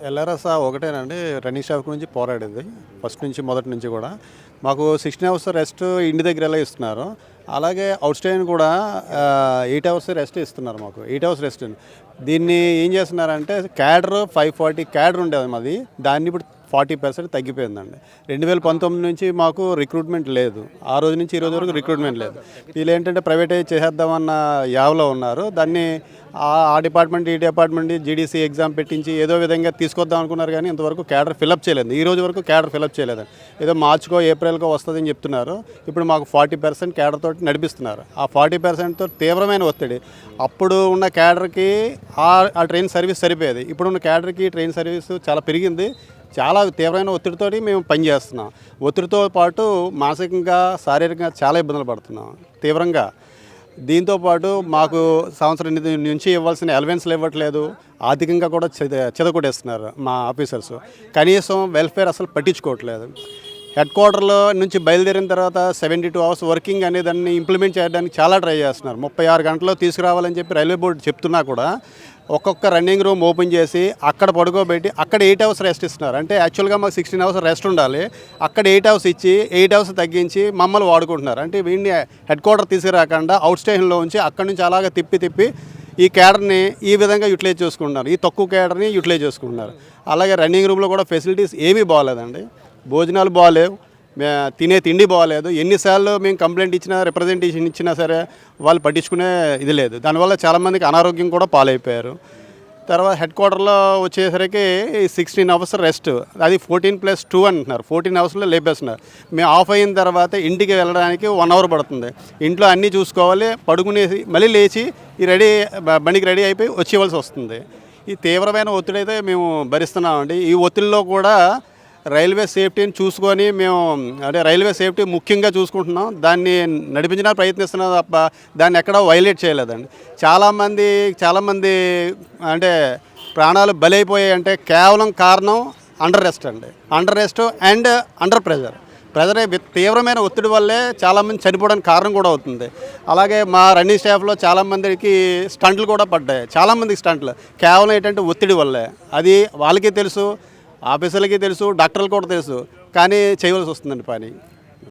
LRS ఒకటేనండి. Running staff గురించి పోరాడేది first నుంచి మొదటి నుంచి కూడా. మాకు 16 అవర్స్ రెస్ట్ ఇంటి దగ్గర ఎలా ఇస్తున్నారు, అలాగే అవుట్ స్టేషన్ కూడా 8 అవర్స్ రెస్ట్ ఇస్తున్నారు. మాకు 8 అవర్స్ రెస్ట్. దీన్ని ఏం చేస్తున్నారంటే క్యాడర్ 540 క్యాడర్ ఉండేది మాది, దాన్ని ఇప్పుడు 40% తగ్గిపోయిందండి. 2019 నుంచి మాకు రిక్రూట్మెంట్ లేదు. ఆ రోజు నుంచి ఈ రోజు వరకు రిక్రూట్మెంట్ లేదు. వీళ్ళు ఏంటంటే ప్రైవేటైజ్ చేసేద్దామన్న యావలో ఉన్నారు. దాన్ని ఆ డిపార్ట్మెంట్ ఈ డిపార్ట్మెంట్ జీడీసీ ఎగ్జామ్ పెట్టించి ఏదో విధంగా తీసుకొద్దాం అనుకున్నారు, కానీ ఇంతవరకు క్యాడర్ ఫిలప్ చేయలేదు. ఈ రోజు వరకు క్యాడర్ ఫిలప్ చేయలేదండి. ఏదో మార్చుకో ఏప్రిల్కో వస్తుందని చెప్తున్నారు. ఇప్పుడు మాకు 40% క్యాడర్ తోటి నడిపిస్తున్నారు. ఆ 40%తో తీవ్రమైన ఒత్తిడి. అప్పుడు ఉన్న క్యాడర్కి ఆ ట్రైన్ సర్వీస్ సరిపోయేది. ఇప్పుడున్న క్యాడర్కి ట్రైన్ సర్వీస్ చాలా పెరిగింది. చాలా తీవ్రమైన ఒత్తిడితో మేము పనిచేస్తున్నాం. ఒత్తిడితో పాటు మానసికంగా శారీరకంగా చాలా ఇబ్బందులు పడుతున్నాం తీవ్రంగా. దీంతోపాటు మాకు సంవత్సరం నుంచి ఇవ్వాల్సిన అలవెన్స్లు ఇవ్వట్లేదు. ఆర్థికంగా కూడా చెదకొట్టేస్తున్నారు మా ఆఫీసర్స్. కనీసం వెల్ఫేర్ అసలు పట్టించుకోవట్లేదు. హెడ్ క్వార్టర్లో నుంచి బయలుదేరిన తర్వాత 72 అవర్స్ వర్కింగ్ అనే దాన్ని ఇంప్లిమెంట్ చేయడానికి చాలా ట్రై చేస్తున్నారు. 36 గంటల్లో తీసుకురావాలని చెప్పి రైల్వే బోర్డు చెప్తున్నా కూడా ఒక్కొక్క రన్నింగ్ రూమ్ ఓపెన్ చేసి అక్కడ పడుకోబెట్టి అక్కడ 8 అవర్స్ రెస్ట్ ఇస్తున్నారు. అంటే యాక్చువల్గా మాకు 16 అవర్స్ రెస్ట్ ఉండాలి, అక్కడ 8 అవర్స్ ఇచ్చి 8 అవర్స్ తగ్గించి మమ్మల్ని వాడుకుంటున్నారు. అంటే వీడిని హెడ్ క్వార్టర్ తీసుకురాకుండా అవుట్ స్టేషన్లో ఉంచి అక్కడి నుంచి అలాగే తిప్పి ఈ క్యాడర్ని ఈ విధంగా యూటిలైజ్ చేసుకుంటున్నారు. ఈ తక్కువ క్యాడర్ని యూటిలైజ్ చేసుకుంటున్నారు. అలాగే రన్నింగ్ రూమ్లో కూడా ఫెసిలిటీస్ ఏమీ బాగోలేదండి. భోజనాలు బాగలేవు, తినే తిండి బాగలేదు. ఎన్నిసార్లు మేము కంప్లైంట్ ఇచ్చినా రిప్రజెంటేషన్ ఇచ్చినా సరే వాళ్ళు పట్టించుకునే ఇది లేదు. దానివల్ల చాలామందికి అనారోగ్యం కూడా పాలైపోయారు. తర్వాత హెడ్ క్వార్టర్లో వచ్చేసరికి 16 అవర్స్ రెస్ట్, అది 14+2 అంటున్నారు. 14 అవర్స్లో లేపేస్తున్నారు. మేము ఆఫ్ అయిన తర్వాత ఇంటికి వెళ్ళడానికి 1 అవర్ పడుతుంది. ఇంట్లో అన్నీ చూసుకోవాలి, పడుకునేసి మళ్ళీ లేచి బండికి రెడీ అయిపోయి వచ్చేవలసి వస్తుంది. ఈ తీవ్రమైన ఒత్తిడి అయితే మేము భరిస్తున్నామండి. ఈ ఒత్తిడిలో కూడా రైల్వే సేఫ్టీని చూసుకొని మేము రైల్వే సేఫ్టీ ముఖ్యంగా చూసుకుంటున్నాం. దాన్ని నడిపించడానికి ప్రయత్నిస్తున్నాం తప్ప దాన్ని ఎక్కడా వైలేట్ చేయలేదండి. చాలామంది అంటే ప్రాణాలు బలైపోయాయి అంటే కేవలం కారణం అండర్ రెస్ట్ అండి. Under rest and under pressure తీవ్రమైన ఒత్తిడి వల్లే చాలామంది చనిపోవడానికి కారణం కూడా అవుతుంది. అలాగే మా రన్నింగ్ స్టాఫ్లో చాలామందికి స్టంట్లు కూడా పడ్డాయి. చాలామందికి స్టంట్లు కేవలం ఏంటంటే ఒత్తిడి వల్లే. అది వాళ్ళకి తెలుసు, ఆఫీసర్లకి తెలుసు, డాక్టర్లకు కూడా తెలుసు, కానీ చేయవలసి వస్తుందండి పని.